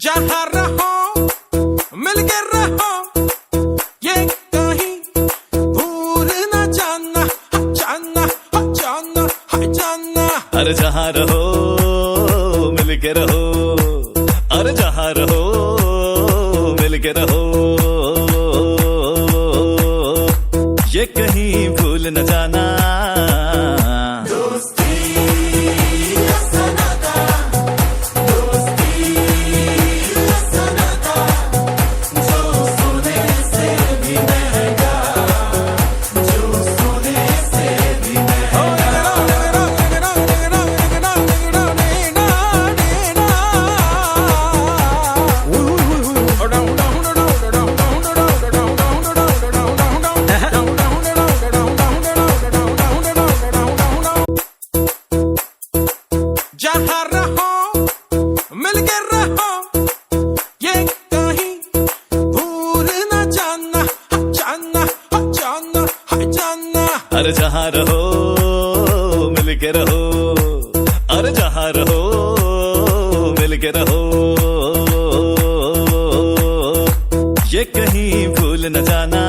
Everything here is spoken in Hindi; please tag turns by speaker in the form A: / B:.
A: जहाँ रहो मिलके रहो, ये कहीं भूल न जाना, जाना जाना जाना।
B: अरे जहाँ रहो मिलके रहो, अरे जहाँ रहो मिलके रहो, ये कहीं भूल न जाना।
A: जहाँ रहो मिलके रहो, ये कहीं भूल न जाना, जाना जाना जाना।
B: अरे जहाँ रहो मिलके रहो, अरे जहाँ रहो मिलके रहो, ये कहीं भूल न जाना।